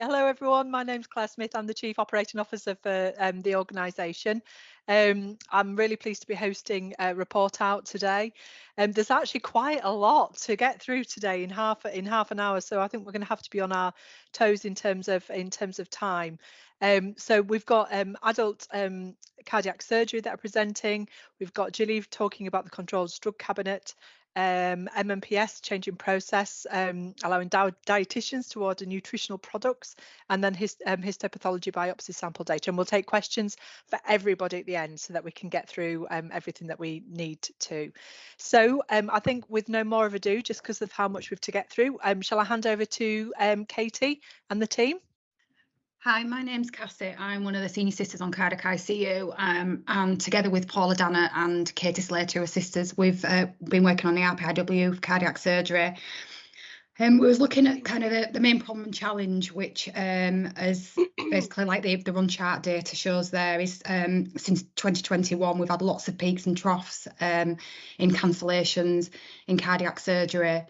Hello everyone, my name's Claire Smith. I'm the Chief Operating Officer for the organisation. I'm really pleased to be hosting a report out today. There's actually quite a lot to get through today in half an hour, so I think we're going to have to be on our toes in terms of time. So we've got adult cardiac surgery that are presenting. We've got Gilly talking about the controlled drug cabinet. MMPS, changing process, allowing dietitians to order nutritional products, and then histopathology biopsy sample data. And we'll take questions for everybody at the end so that we can get through everything that we need to. So I think with no more of ado, just because of how much we've to get through, shall I hand over to Katie and the team? Hi, my name's Cassie. I'm one of the senior sisters on cardiac ICU, and together with Paula Danner and Katie Slater, who are sisters, we've been working on the RPIW for cardiac surgery. We was looking at kind of the main problem and challenge, which as basically like the run chart data shows there, is since 2021 we've had lots of peaks and troughs in cancellations in cardiac surgery.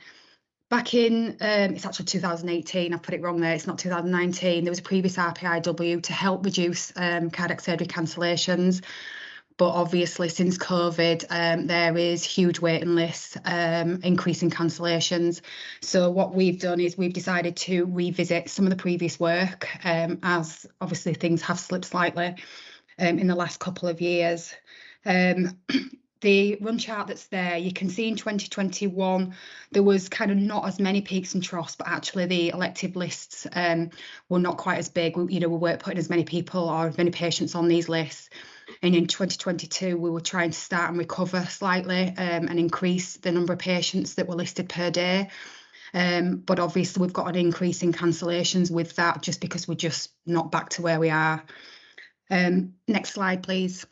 Back in, it's actually 2018, I've put it wrong there, it's not 2019, there was a previous RPIW to help reduce cardiac surgery cancellations. But obviously since COVID, there is huge waiting lists, increasing cancellations. So what we've done is we've decided to revisit some of the previous work, as obviously things have slipped slightly in the last couple of years. The run chart that's there, you can see in 2021 there was kind of not as many peaks and troughs, but actually the elective lists were not quite as big. We weren't putting as many people or as many patients on these lists. And in 2022 we were trying to start and recover slightly and increase the number of patients that were listed per day. But obviously we've got an increase in cancellations with that, just because we're just not back to where we are. Next slide, please.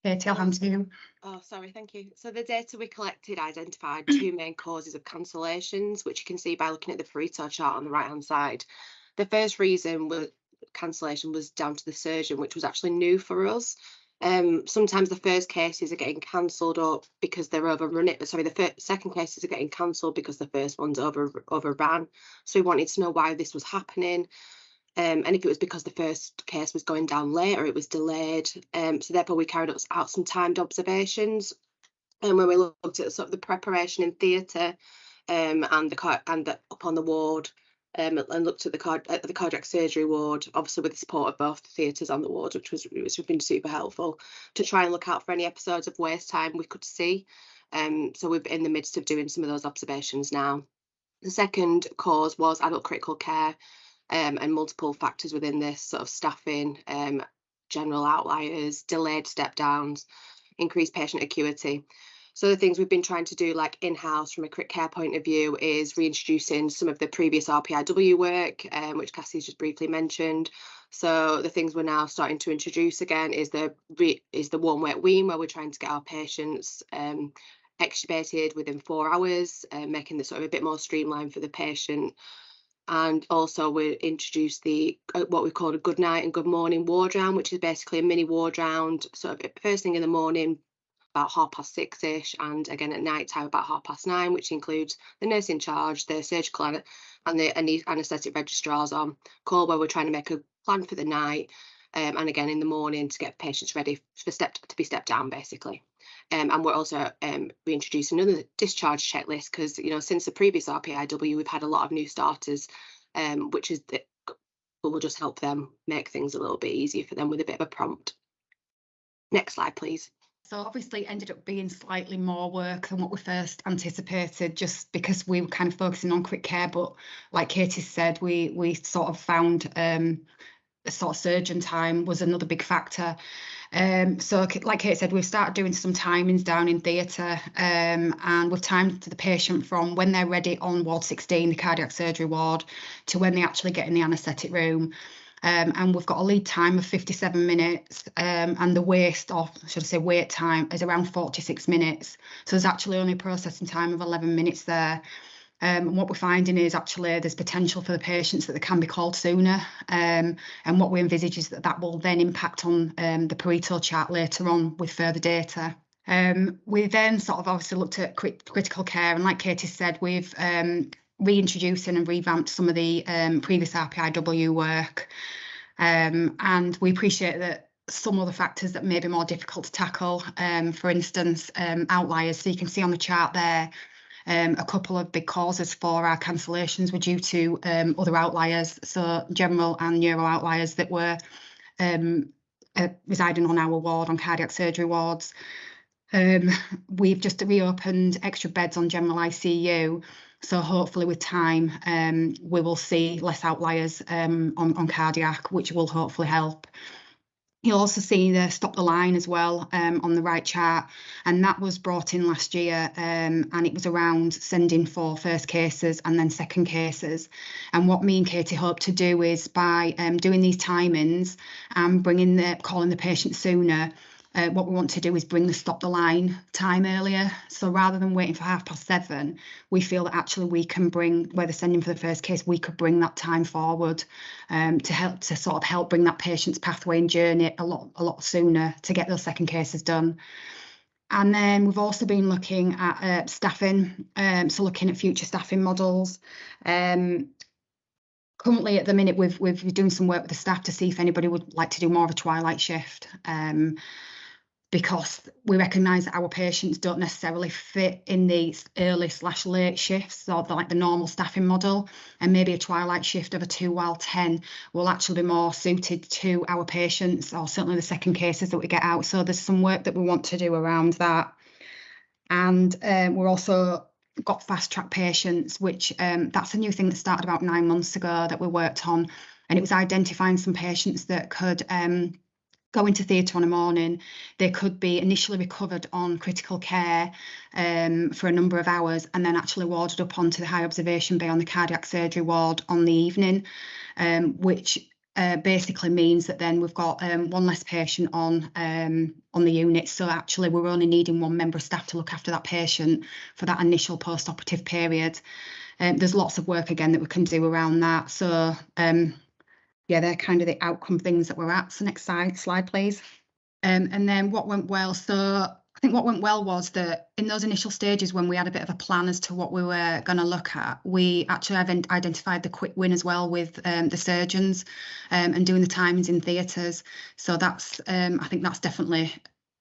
Katie, I'll hand to you. Oh, sorry, thank you. So the data we collected identified two main causes of cancellations, which you can see by looking at the Pareto chart on the right-hand side. The first reason cancellation was down to the surgeon, which was actually new for us. Sometimes the first cases are getting cancelled up because they're overrunning. Sorry, the second cases are getting cancelled because the first one's overran. So we wanted to know why this was happening. And if it was because the first case was going down late or it was delayed. So therefore we carried out some timed observations. And when we looked at sort of the preparation in theatre and up on the ward, and looked at the cardiac surgery ward, obviously with the support of both the theatres and the ward, which has been super helpful to try and look out for any episodes of waste time we could see. So we're in the midst of doing some of those observations now. The second cause was adult critical care. And multiple factors within this, sort of staffing, general outliers, delayed step downs, increased patient acuity. So the things we've been trying to do, like in-house from a crit care point of view, is reintroducing some of the previous RPIW work, which Cassie's just briefly mentioned. So the things we're now starting to introduce again is the warm wet wean, where we're trying to get our patients extubated within 4 hours, making this sort of a bit more streamlined for the patient. And also we introduced what we call a good night and good morning ward round, which is basically a mini ward round, sort of first thing in the morning, about 6:30ish, and again at night time about 9:30, which includes the nurse in charge, the surgical and the anaesthetic registrars on call, where we're trying to make a plan for the night, and again in the morning to get patients ready to be stepped down basically. And we're also reintroducing another discharge checklist, because since the previous RPIW we've had a lot of new starters, which will just help them make things a little bit easier for them with a bit of a prompt. Next slide, please. So obviously it ended up being slightly more work than what we first anticipated, just because we were kind of focusing on quick care. But like Katie said, we sort of found sort of surgeon time was another big factor. So like Kate said, we've started doing some timings down in theatre, and we've timed to the patient from when they're ready on ward 16, the cardiac surgery ward, to when they actually get in the anaesthetic room. And we've got a lead time of 57 minutes, and the wait time is around 46 minutes. So there's actually only a processing time of 11 minutes there. And what we're finding is actually there's potential for the patients that they can be called sooner. And what we envisage is that will then impact on the Pareto chart later on with further data. We then sort of obviously looked at critical care, and like Katie said, we've reintroducing and revamped some of the previous RPIW work. And we appreciate that some other factors that may be more difficult to tackle, for instance, outliers. So you can see on the chart there, a couple of big causes for our cancellations were due to other outliers, so general and neuro outliers that were residing on our ward, on cardiac surgery wards. We've just reopened extra beds on general ICU, so hopefully with time we will see less outliers on cardiac, which will hopefully help. You'll also see the Stop the Line as well on the right chart, and that was brought in last year, and it was around sending for first cases and then second cases. And what me and Katie hope to do is by doing these timings and calling the patient sooner, what we want to do is bring the Stop the Line time earlier. So rather than waiting for 7:30, we feel that actually we can bring, where they're sending for the first case, we could bring that time forward to help bring that patient's pathway and journey a lot sooner to get those second cases done. And then we've also been looking at staffing, so looking at future staffing models. Currently at the minute we're doing some work with the staff to see if anybody would like to do more of a twilight shift, because we recognise that our patients don't necessarily fit in the early/late shifts, or like the normal staffing model, and maybe a twilight shift of a 2 while 10 will actually be more suited to our patients, or certainly the second cases that we get out. So there's some work that we want to do around that. And we're also got fast track patients, which that's a new thing that started about 9 months ago that we worked on, and it was identifying some patients that could go into theatre on a morning. They could be initially recovered on critical care for a number of hours, and then actually warded up onto the high observation bay on the cardiac surgery ward on the evening, which basically means that then we've got one less patient on the unit. So actually we're only needing one member of staff to look after that patient for that initial post-operative period. There's lots of work again that we can do around that. So yeah, they're kind of the outcome things that we're at. So next slide, please. And then what went well? So I think what went well was that in those initial stages, when we had a bit of a plan as to what we were going to look at, we actually identified the quick win as well with the surgeons and doing the timings in theatres. So that's I think that's definitely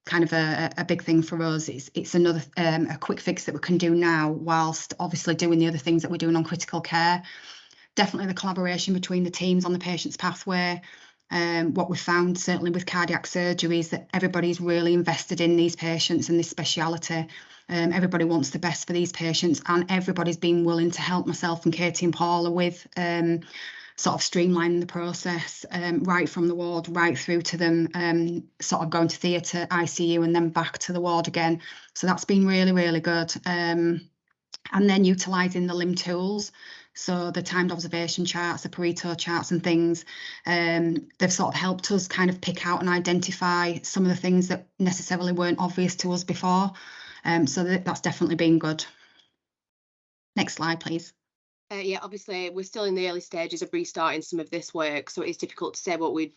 kind of a big thing for us. It's another a quick fix that we can do now, whilst obviously doing the other things that we're doing on critical care. Definitely the collaboration between the teams on the patient's pathway. What we found certainly with cardiac surgery is that everybody's really invested in these patients and this speciality. Everybody wants the best for these patients, and everybody's been willing to help myself and Katie and Paula with sort of streamlining the process, right from the ward right through to them sort of going to theatre, ICU, and then back to the ward again. So that's been really, really good. And then utilising the LIM tools. So the timed observation charts, the Pareto charts and things, they've sort of helped us kind of pick out and identify some of the things that necessarily weren't obvious to us before. So that's definitely been good. Next slide, please. Yeah, obviously we're still in the early stages of restarting some of this work, so it's difficult to say what we'd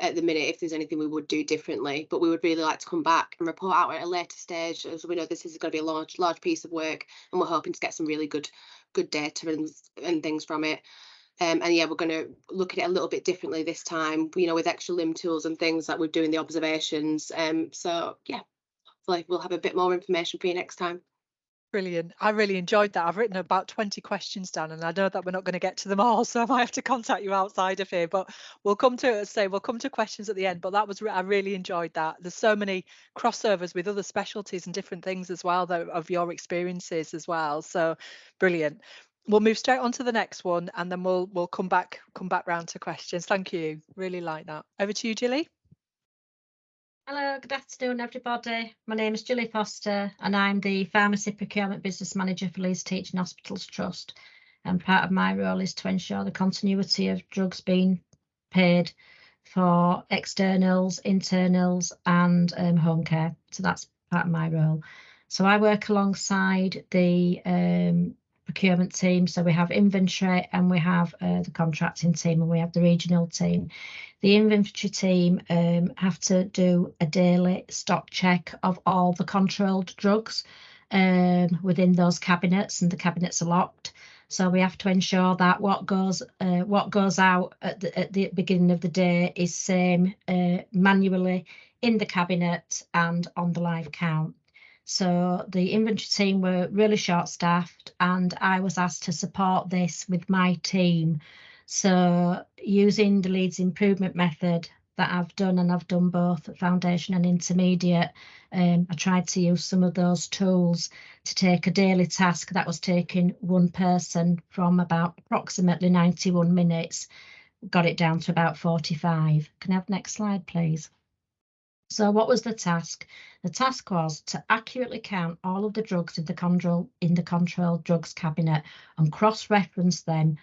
at the minute if there's anything we would do differently, but we would really like to come back and report out at a later stage, as we know this is going to be a large piece of work, and we're hoping to get some really good data and things from it. And yeah, we're going to look at it a little bit differently this time, you know, with extra LIM tools and things that we're doing the observations. So yeah, hopefully we'll have a bit more information for you next time. Brilliant. I really enjoyed that. I've written about 20 questions down, and I know that we're not going to get to them all, so I might have to contact you outside of here, but we'll come to questions at the end. But I really enjoyed that. There's so many crossovers with other specialties and different things as well, though, of your experiences as well. So brilliant. We'll move straight on to the next one, and then we'll come back round to questions. Thank you. Really like that. Over to you, Gilly. Hello, good afternoon, everybody. My name is Gilly Foster, and I'm the Pharmacy Procurement Business Manager for Leeds Teaching Hospitals Trust. And part of my role is to ensure the continuity of drugs being paid for externals, internals, and home care. So that's part of my role. So I work alongside the procurement team. So we have inventory, and we have the contracting team, and we have the regional team. The inventory team have to do a daily stock check of all the controlled drugs within those cabinets, and the cabinets are locked. So we have to ensure that what goes out at the beginning of the day is same manually in the cabinet and on the live count. So the inventory team were really short-staffed, and I was asked to support this with my team. So using the Leeds improvement method that I've done, and I've done both foundation and intermediate, I tried to use some of those tools to take a daily task that was taking one person from about approximately 91 minutes, got it down to about 45. Can I have next slide, please? So what was the task? The task was to accurately count all of the drugs in the controlled drugs cabinet and cross-reference them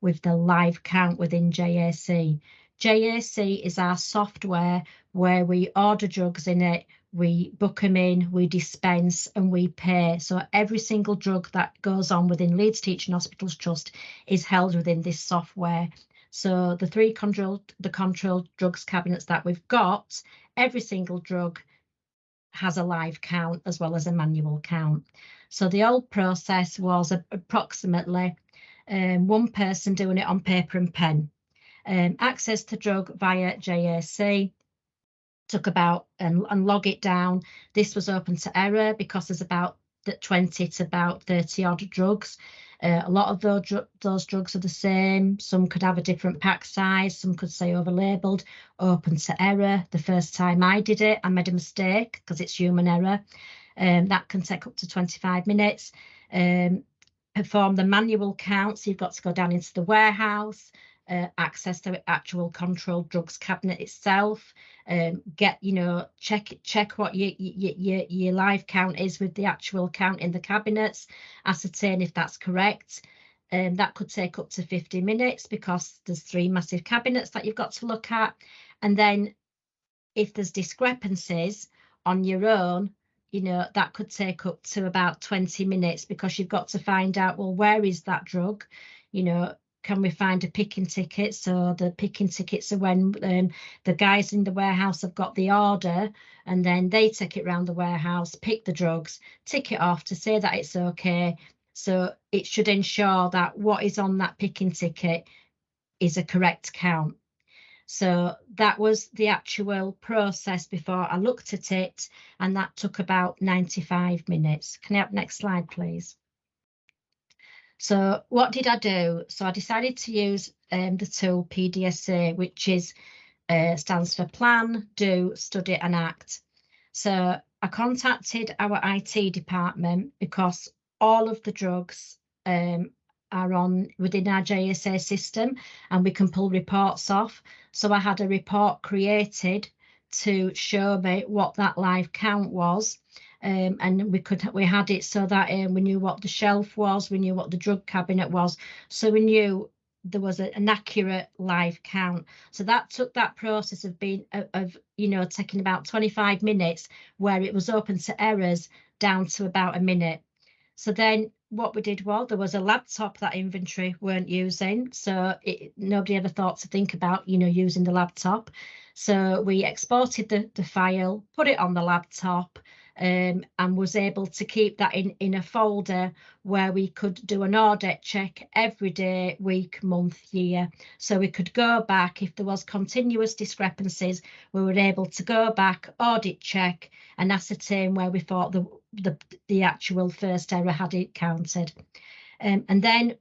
with the live count within JAC. JAC is our software where we order drugs in it, we book them in, we dispense and we pay. So every single drug that goes on within Leeds Teaching Hospitals Trust is held within this software. So the three controlled drugs cabinets that we've got, every single drug has a live count as well as a manual count. So the old process was approximately one person doing it on paper and pen. Access to drug via JAC took about and log it down. This was open to error because there's about 20 to about 30 odd drugs. A lot of those drugs are the same. Some could have a different pack size. Some could say over-labelled, open to error. The first time I did it, I made a mistake because it's human error. That can take up to 25 minutes. Perform the manual counts. You've got to go down into the warehouse, access the actual controlled drugs cabinet itself, get, check what your live count is with the actual count in the cabinets, ascertain if that's correct. That could take up to 50 minutes because there's 3 massive cabinets that you've got to look at. And then if there's discrepancies on your own, that could take up to about 20 minutes because you've got to find out, well, where is that drug? Can we find a picking ticket? So the picking tickets are when the guys in the warehouse have got the order and then they take it around the warehouse, pick the drugs, tick it off to say that it's okay. So it should ensure that what is on that picking ticket is a correct count. So that was the actual process before I looked at it, and that took about 95 minutes. Can I have next slide, please? So what did I do? So I decided to use the tool PDSA, which stands for Plan, Do, Study and Act. So I contacted our IT department because all of the drugs are on within our JSA system and we can pull reports off. So I had a report created to show me what that live count was. And we had it so that we knew what the shelf was, we knew what the drug cabinet was, so we knew there was an accurate live count. So that took that process of taking about 25 minutes where it was open to errors down to about a minute. So then what we did was there was a laptop that inventory weren't using, so nobody ever thought to think about using the laptop. So we exported the file, put it on the laptop, and was able to keep that in a folder where we could do an audit check every day, week, month, year. So we could go back if there was continuous discrepancies. We were able to go back, audit check, and ascertain where we thought the actual first error had it counted. And then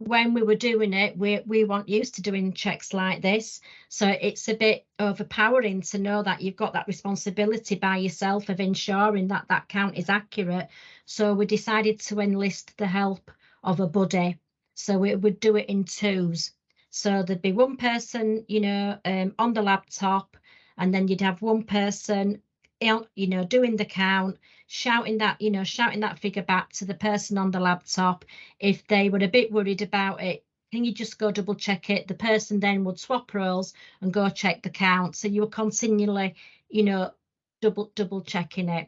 when we were doing it, we weren't used to doing checks like this. So it's a bit overpowering to know that you've got that responsibility by yourself of ensuring that that count is accurate. So we decided to enlist the help of a buddy. So we would do it in twos. So there'd be one person, on the laptop, and then you'd have one person, doing the count, shouting that figure back to the person on the laptop. If they were a bit worried about it, can you just go double check it? The person then would swap roles and go check the count. So you were continually, double checking it.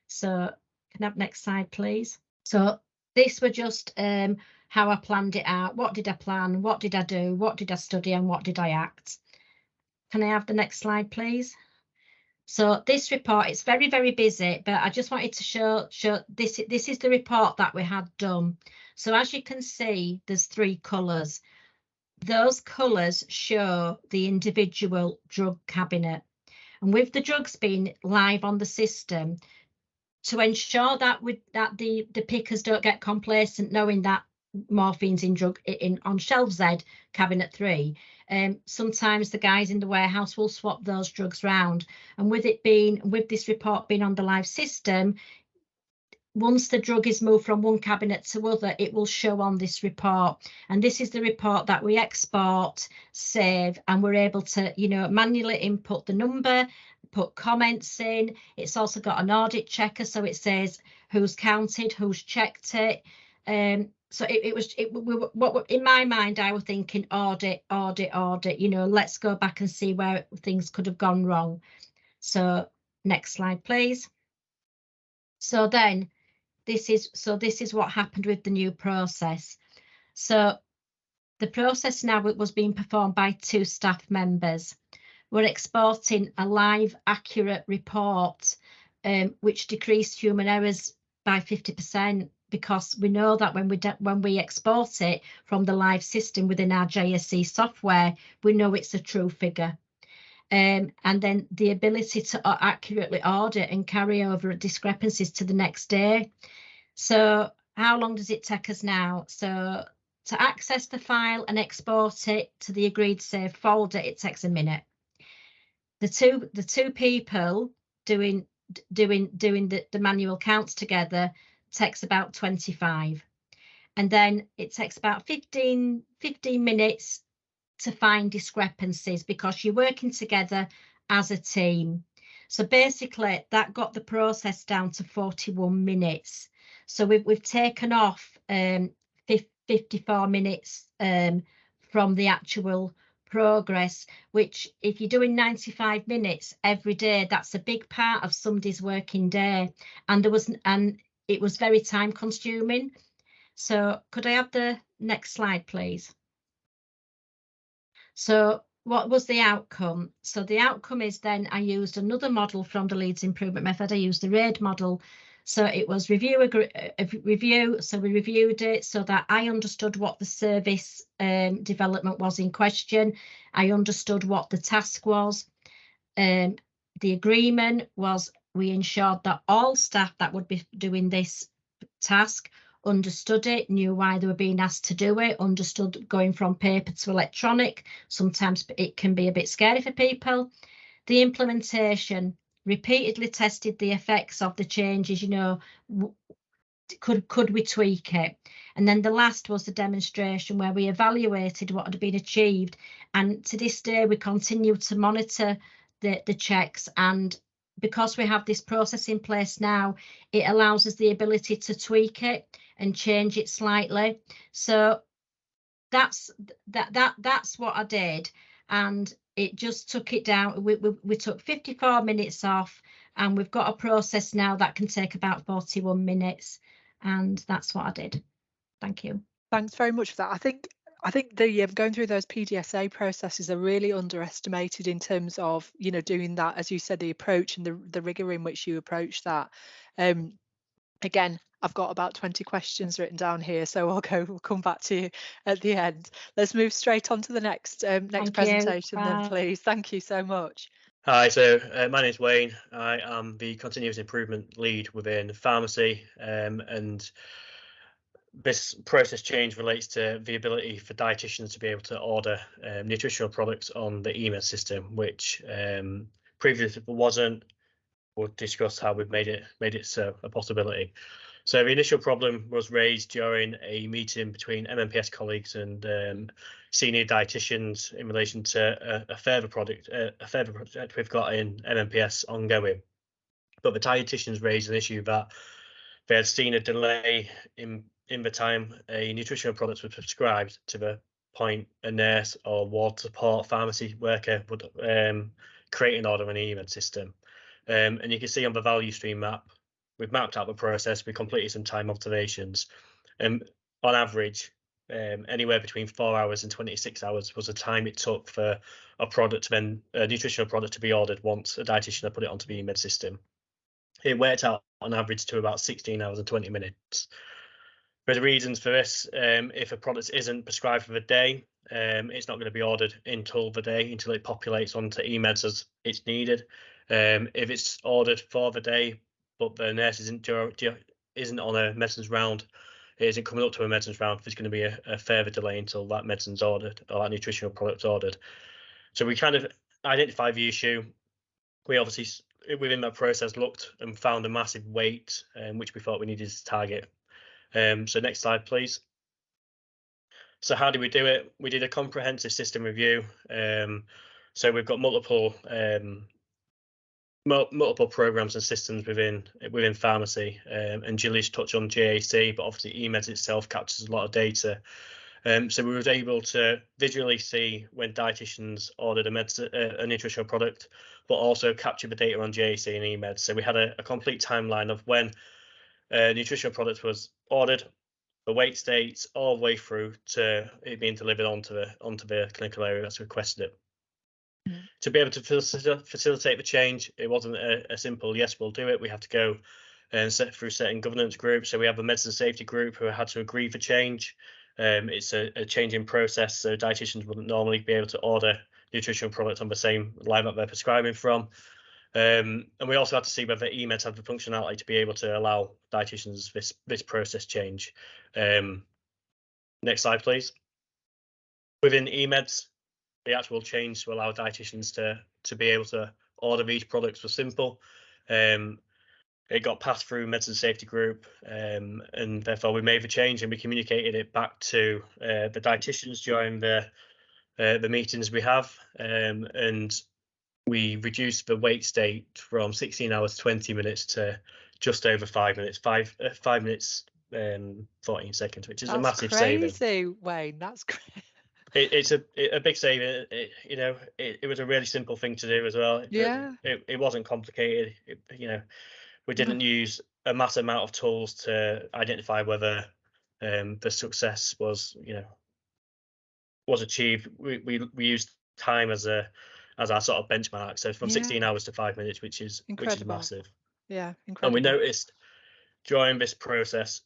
So can I have next slide, please? So this were just how I planned it out. What did I plan? What did I do? What did I study? And what did I act? Can I have the next slide, please? So this report, it's very, very busy, but I just wanted to show this. This is the report that we had done. So as you can see, there's 3 colours. Those colours show the individual drug cabinet. And with the drugs being live on the system, to ensure that the pickers don't get complacent knowing that morphine's on shelf Z, cabinet 3, sometimes the guys in the warehouse will swap those drugs round. And with this report being on the live system, once the drug is moved from one cabinet to other, it will show on this report. And this is the report that we export, save, and we're able to, manually input the number, put comments in. It's also got an audit checker, so it says who's counted, who's checked it. So in my mind, I was thinking audit, let's go back and see where things could have gone wrong. So next slide, please. So then, this is what happened with the new process. So the process now was being performed by 2 staff members. We're exporting a live, accurate report, which decreased human errors by 50%, because we know that when we export it from the live system within our JSC software, we know it's a true figure. And then the ability to accurately audit and carry over discrepancies to the next day. So how long does it take us now? So to access the file and export it to the agreed save folder, it takes a minute. The two people doing the manual counts together takes about 25. And then it takes about 15 minutes to find discrepancies, because you're working together as a team. So basically that got the process down to 41 minutes. So we've taken off 54 minutes from the actual progress, which if you're doing 95 minutes every day, that's a big part of somebody's working day. And it was very time consuming. So could I have the next slide, please? So what was the outcome? So the outcome is then I used another model from the Leeds improvement method. I used the RAID model. So it was review. So we reviewed it so that I understood what the service development was in question. I understood what the task was. The agreement was we ensured that all staff that would be doing this task understood it, knew why they were being asked to do it, understood going from paper to electronic. Sometimes it can be a bit scary for people. The implementation, repeatedly tested the effects of the changes, could we tweak it? And then the last was the demonstration, where we evaluated what had been achieved. And to this day, we continue to monitor the checks, and because we have this process in place now, it allows us the ability to tweak it and change it slightly. So that's what I did, and it just took it down. We took 54 minutes off, and we've got a process now that can take about 41 minutes, and that's what I did. Thank you. Thanks very much for that. I think the going through those PDSA processes are really underestimated in terms of doing that, as you said, the approach and the rigor in which you approach that. Again, I've got about 20 questions written down here, so we'll come back to you at the end. Let's move straight on to the next presentation then, please. Thank you so much. Hi, so my name is Wayne. I am the continuous improvement lead within pharmacy, and this process change relates to the ability for dietitians to be able to order nutritional products on the eMeds system, which previously wasn't. We'll discuss how we've made it so a possibility. So the initial problem was raised during a meeting between MMPS colleagues and senior dietitians in relation to a further project we've got in MMPS ongoing. But the dietitians raised an issue that they had seen a delay in the time a nutritional product was prescribed to the point a nurse or ward support pharmacy worker would create an order on an eMeds system. And you can see on the value stream map, we've mapped out the process, we completed some time observations, and on average, anywhere between 4 hours and 26 hours was the time it took for a product, then a nutritional product, to be ordered once a dietitian had put it onto the eMeds system. It worked out on average to about 16 hours and 20 minutes. There's reasons for this. If a product isn't prescribed for the day, it's not going to be ordered until the day, until it populates onto eMeds as it's needed. If it's ordered for the day, but the nurse isn't on a medicines round, it isn't coming up to a medicines round, there's going to be a further delay until that medicine's ordered or that nutritional product's ordered. So we kind of identified the issue. We obviously, within that process, looked and found a massive wait, which we thought we needed to target. So next slide, please. So how did we do it? We did a comprehensive system review. So we've got multiple programs and systems within pharmacy, and Julie's touched on JAC, but obviously eMeds itself captures a lot of data. So we were able to visually see when dietitians ordered a nutritional product, but also capture the data on JAC and eMeds. So we had a complete timeline of when a nutritional product was ordered, the wait states, all the way through to it being delivered onto the clinical area that's requested it. To be able to facilitate the change, it wasn't a simple yes, we'll do it. We have to go and set through certain governance groups. So we have a medicine safety group who had to agree for change. It's a changing process, so dietitians wouldn't normally be able to order nutritional products on the same line that they're prescribing from. And we also had to see whether eMeds have the functionality to be able to allow dietitians this process change. Next slide, please. Within eMeds, the actual change to allow dietitians to be able to order these products was simple. It got passed through medicine safety group, and therefore we made the change and we communicated it back to the dietitians during the meetings we have, and we reduced the wait state from 16 hours 20 minutes to just over 5 minutes, 5 minutes 14 seconds, which is a massive saving. That's crazy, Wayne. That's great. It's a big saving. It was a really simple thing to do as well. Yeah. It wasn't complicated. We didn't use a massive amount of tools to identify whether the success was achieved. We used time as our sort of benchmark. So from 16 hours to 5 minutes, which is massive. Yeah, incredible. And we noticed during this process,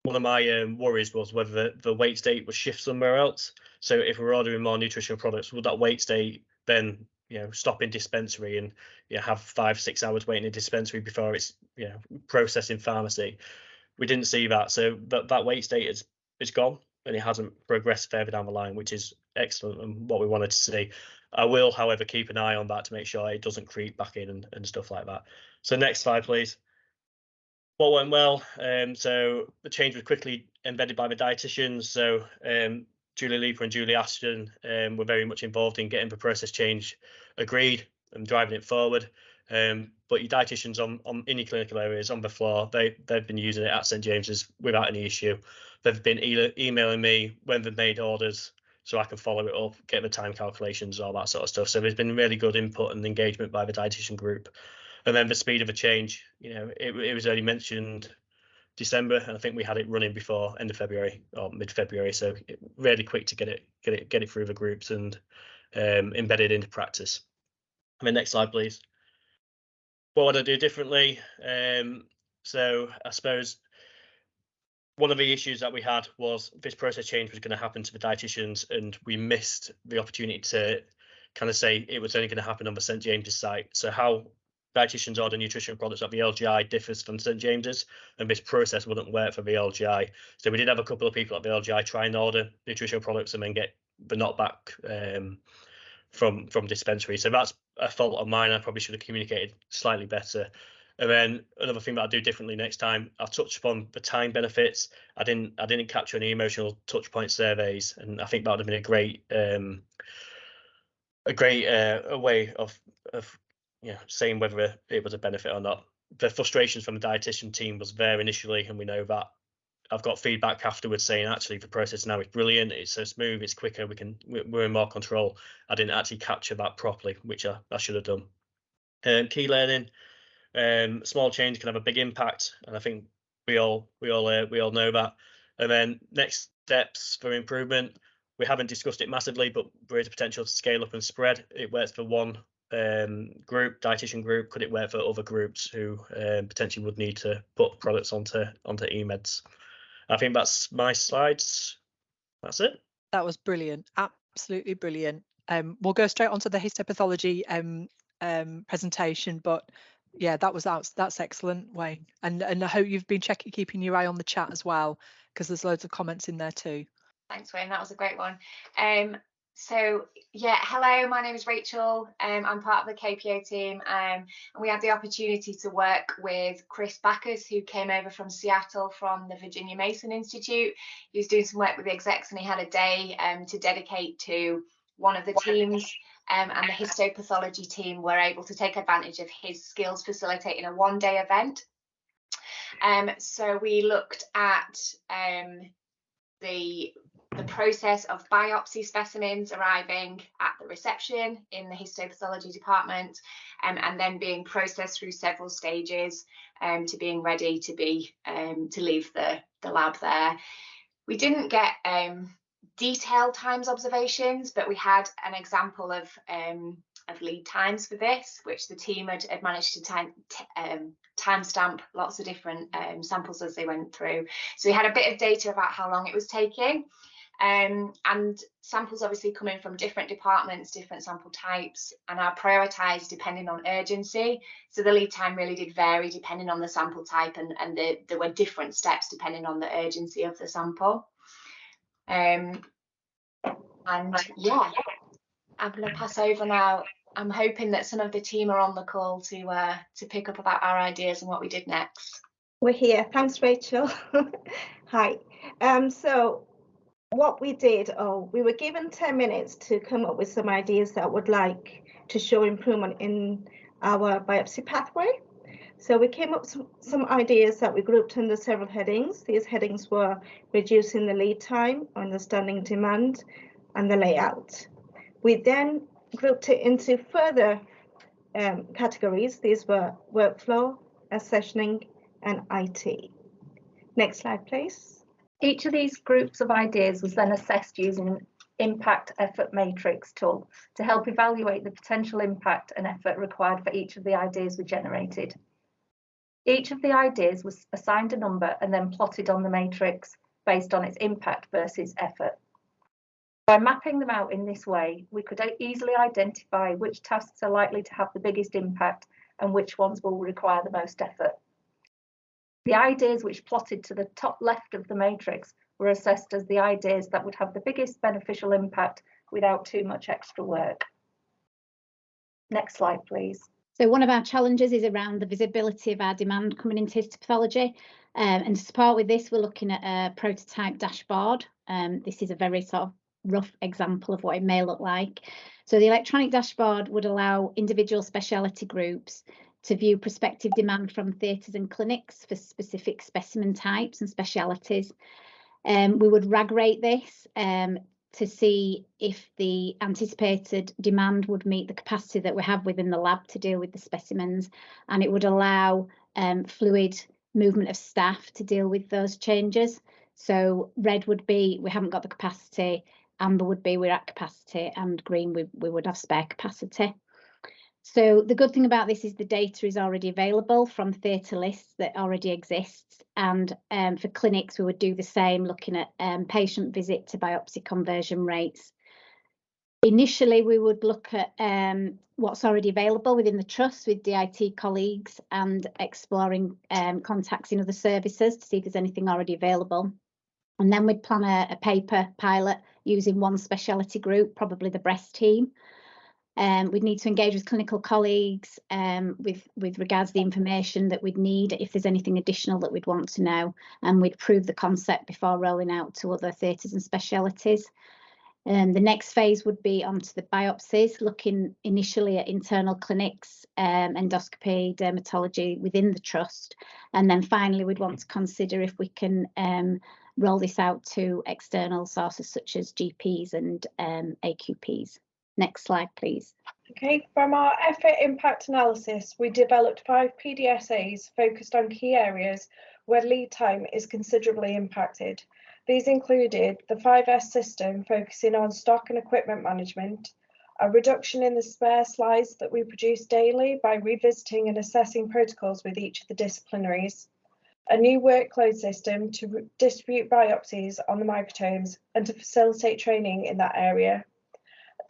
one of my worries was whether the wait state would shift somewhere else. So if we're ordering more nutritional products, would that wait state then stop in dispensary and have 5-6 hours waiting in dispensary before it's processed in pharmacy? We didn't see that, so that wait state is gone and it hasn't progressed further down the line, which is excellent and what we wanted to see. I will, however, keep an eye on that to make sure it doesn't creep back in and stuff like that. So next slide, please. What went well? So the change was quickly embedded by the dietitians. So Julie Leaper and Julie Ashton were very much involved in getting the process change agreed and driving it forward. But your dietitians in your clinical areas on the floor, they've been using it at St James's without any issue. They've been emailing me when they've made orders so I can follow it up, get the time calculations, all that sort of stuff. So there's been really good input and engagement by the dietitian group. And then the speed of the change, it was only mentioned December, and I think we had it running before end of February or mid-February. So really quick to get it through the groups and embedded into practice. Next slide, please. What would I do differently? So I suppose one of the issues that we had was this process change was going to happen to the dietitians, and we missed the opportunity to kind of say it was only going to happen on the St James's site. So how dietitians order nutritional products at the LGI differs from St James's, and this process wouldn't work for the LGI. So we did have a couple of people at the LGI try and order nutritional products and then get the knockback from dispensary. So that's a fault of mine. I probably should have communicated slightly better. And then another thing that I'll do differently next time, I'll touch upon the time benefits. I didn't capture any emotional touch point surveys, and I think that would have been a great way of saying whether it was a benefit or not. The frustrations from the dietitian team was there initially, and we know that. I've got feedback afterwards saying actually the process now is brilliant. It's so smooth, it's quicker. We're in more control. I didn't actually capture that properly, which I should have done. Key learning. Small change can have a big impact, and I think we all know that. And then next steps for improvement. We haven't discussed it massively, but there is a potential to scale up and spread. It works for one group, dietitian group. Could it work for other groups who potentially would need to put products onto eMeds? I think that's my slides. That's it. That was brilliant, absolutely brilliant. We'll go straight onto the histopathology presentation, but yeah, that's excellent, Wayne. And I hope you've been keeping your eye on the chat as well, because there's loads of comments in there too. Thanks, Wayne. That was a great one. So yeah, hello, my name is Rachel. I'm part of the KPO team, and we had the opportunity to work with Chris Backers, who came over from Seattle from the Virginia Mason Institute. He was doing some work with the execs, and he had a day to dedicate to one of the teams, and the histopathology team were able to take advantage of his skills facilitating a one-day event. So we looked at the process of biopsy specimens arriving at the reception in the histopathology department, and then being processed through several stages to being ready to be to leave the lab there. We didn't get detailed times observations, but we had an example of lead times for this, which the team had managed to timestamp lots of different samples as they went through. So we had a bit of data about how long it was taking, and samples obviously coming from different departments, different sample types, and are prioritised depending on urgency. So the lead time really did vary depending on the sample type, and there were different steps depending on the urgency of the sample. And yeah, I'm going to pass over now. I'm hoping that some of the team are on the call to pick up about our ideas and what we did next. We're here. Thanks, Rachel. Hi. So what we did, we were given 10 minutes to come up with some ideas that would like to show improvement in our biopsy pathway. So we came up with some ideas that we grouped under several headings. These headings were reducing the lead time, understanding demand, and the layout. We then grouped it into further categories. These were workflow, accessioning, and IT. Next slide, please. Each of these groups of ideas was then assessed using an impact effort matrix tool to help evaluate the potential impact and effort required for each of the ideas we generated. Each of the ideas was assigned a number and then plotted on the matrix based on its impact versus effort. By mapping them out in this way, we could easily identify which tasks are likely to have the biggest impact and which ones will require the most effort. The ideas which plotted to the top left of the matrix were assessed as the ideas that would have the biggest beneficial impact without too much extra work. Next slide, please. So one of our challenges is around the visibility of our demand coming into histopathology. And to support with this, we're looking at a prototype dashboard. This is a very sort of rough example of what it may look like. So the electronic dashboard would allow individual speciality groups to view prospective demand from theatres and clinics for specific specimen types and specialities. We would RAG rate this to see if the anticipated demand would meet the capacity that we have within the lab to deal with the specimens, and it would allow fluid movement of staff to deal with those changes. So red would be we haven't got the capacity, amber would be we're at capacity, and green we would have spare capacity. So the good thing about this is the data is already available from theatre lists that already exists, and for clinics we would do the same, looking at patient visit to biopsy conversion rates. Initially we would look at what's already available within the trust with DIT colleagues and exploring contacts in other services to see if there's anything already available. And then we'd plan a paper pilot using one speciality group, probably the breast team. We'd need to engage with clinical colleagues with regards to the information that we'd need, if there's anything additional that we'd want to know, and we'd prove the concept before rolling out to other theatres and specialities. The next phase would be onto the biopsies, looking initially at internal clinics, endoscopy, dermatology within the trust, and then finally we'd want to consider if we can roll this out to external sources such as GPs and AQPs. Next slide, please. Okay, from our effort impact analysis, we developed 5 PDSAs focused on key areas where lead time is considerably impacted. These included the 5S system focusing on stock and equipment management, a reduction in the spare slides that we produce daily by revisiting and assessing protocols with each of the disciplinaries, a new workload system to distribute biopsies on the microtomes and to facilitate training in that area,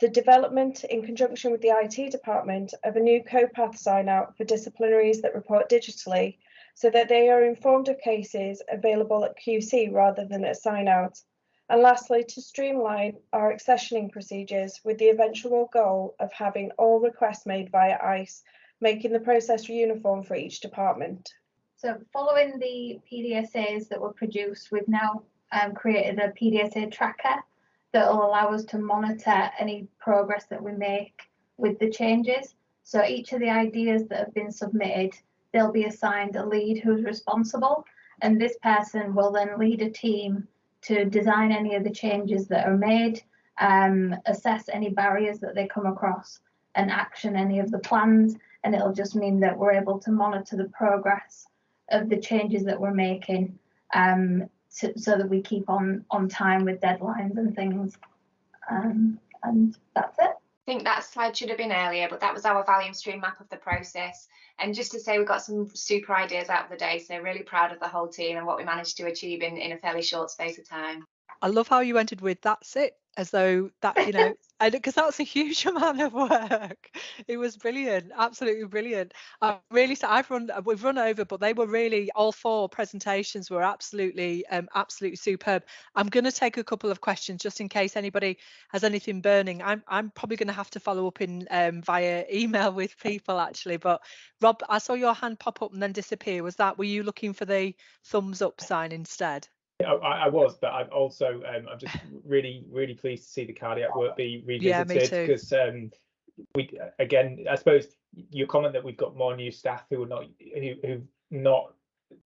the development in conjunction with the IT department of a new co-path sign-out for disciplinaries that report digitally so that they are informed of cases available at QC rather than at sign-out. And lastly, to streamline our accessioning procedures with the eventual goal of having all requests made via ICE, making the process uniform for each department. So following the PDSAs that were produced, we've now created a PDSA tracker that will allow us to monitor any progress that we make with the changes. So each of the ideas that have been submitted, they'll be assigned a lead who's responsible, and this person will then lead a team to design any of the changes that are made, assess any barriers that they come across, and action any of the plans. And it'll just mean that we're able to monitor the progress of the changes that we're making, so that we keep on time with deadlines and things. And that's it. I think that slide should have been earlier, but that was our value stream map of the process. And just to say, we got some super ideas out of the day, so really proud of the whole team and what we managed to achieve in a fairly short space of time. I love how you ended with "that's it," as though that, you know, because that's a huge amount of work. It was brilliant, absolutely brilliant. We've run over, but they were really, all 4 presentations were absolutely superb. I'm going to take a couple of questions just in case anybody has anything burning. I'm probably going to have to follow up in via email with people actually. But Rob, I saw your hand pop up and then disappear. Were you looking for the thumbs up sign instead? I was, but I'm also I'm just really pleased to see the cardiac work be revisited, because we, again, I suppose your comment that we've got more new staff who've not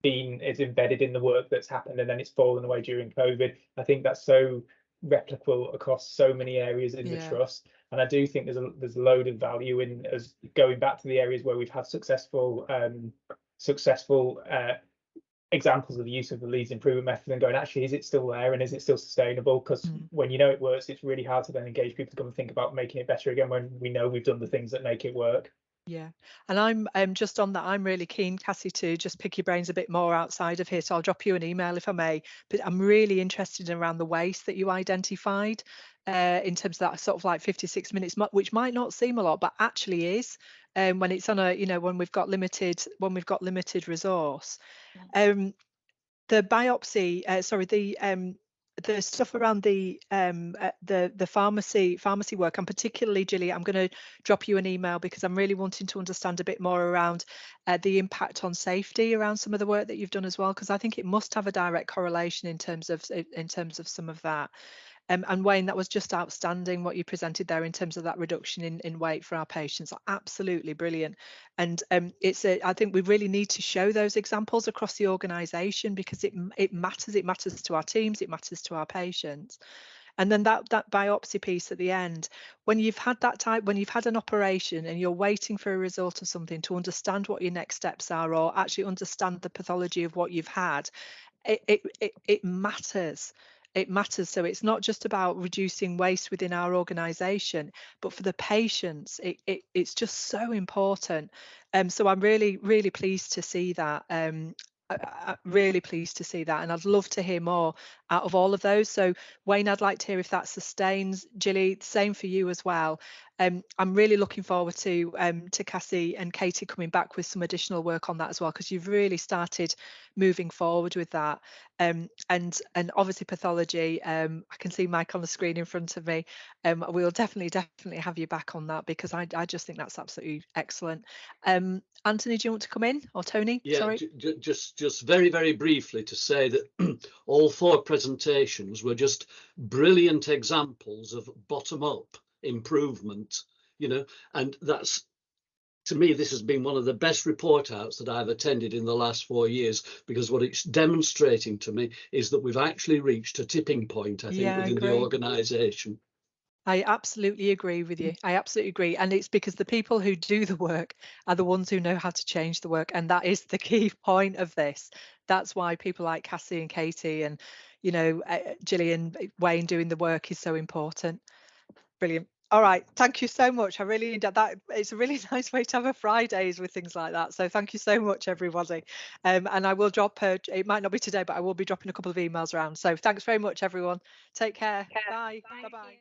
been as embedded in the work that's happened, and then it's fallen away during COVID. I think that's so replicable across so many areas in the trust, and I do think there's a load of value in us going back to the areas where we've had successful examples of the use of the Leeds improvement method and going, actually, is it still there and is it still sustainable? Because when you know it works, it's really hard to then engage people to come and think about making it better again when we know we've done the things that make it work. Yeah, and I'm just on that. I'm really keen, Cassie, to just pick your brains a bit more outside of here. So I'll drop you an email if I may. But I'm really interested in around the waste that you identified in terms of that sort of like 56 minutes, which might not seem a lot, but actually is when it's on a, you know, when we've got limited resource. The biopsy, the stuff around the pharmacy work, and particularly, Gilly, I'm going to drop you an email because I'm really wanting to understand a bit more around the impact on safety around some of the work that you've done as well, because I think it must have a direct correlation in terms of some of that. And Wayne, that was just outstanding what you presented there in terms of that reduction in weight for our patients. Absolutely brilliant. And I think we really need to show those examples across the organisation because it matters. It matters to our teams. It matters to our patients. And then that biopsy piece at the end, when you've had an operation and you're waiting for a result of something to understand what your next steps are, or actually understand the pathology of what you've had, it matters. It matters. So it's not just about reducing waste within our organisation, but for the patients, it's just so important. So I'm really pleased to see that. I'm really pleased to see that, and I'd love to hear more out of all of those. So Wayne, I'd like to hear if that sustains. Gilly, same for you as well. I'm really looking forward to Cassie and Katie coming back with some additional work on that as well, because you've really started moving forward with that. And obviously pathology, I can see Mike on the screen in front of me. We'll definitely have you back on that, because I just think that's absolutely excellent. Anthony, do you want to come in, or Tony? Yeah, sorry. Just very briefly to say that all 4 presentations were just brilliant examples of bottom-up improvement, you know, and that's, to me, this has been one of the best report outs that I've attended in the last 4 years, because what it's demonstrating to me is that we've actually reached a tipping point, I think, within the organisation. I absolutely agree with you. I absolutely agree. And it's because the people who do the work are the ones who know how to change the work. And that is the key point of this. That's why people like Cassie and Katie and, you know, Gillian, Wayne doing the work is so important. Brilliant. All right. Thank you so much. I really enjoyed that. It's a really nice way to have a Fridays with things like that. So thank you so much, everybody. And I will drop it might not be today, but I will be dropping a couple of emails around. So thanks very much, everyone. Take care. Bye. Bye-bye.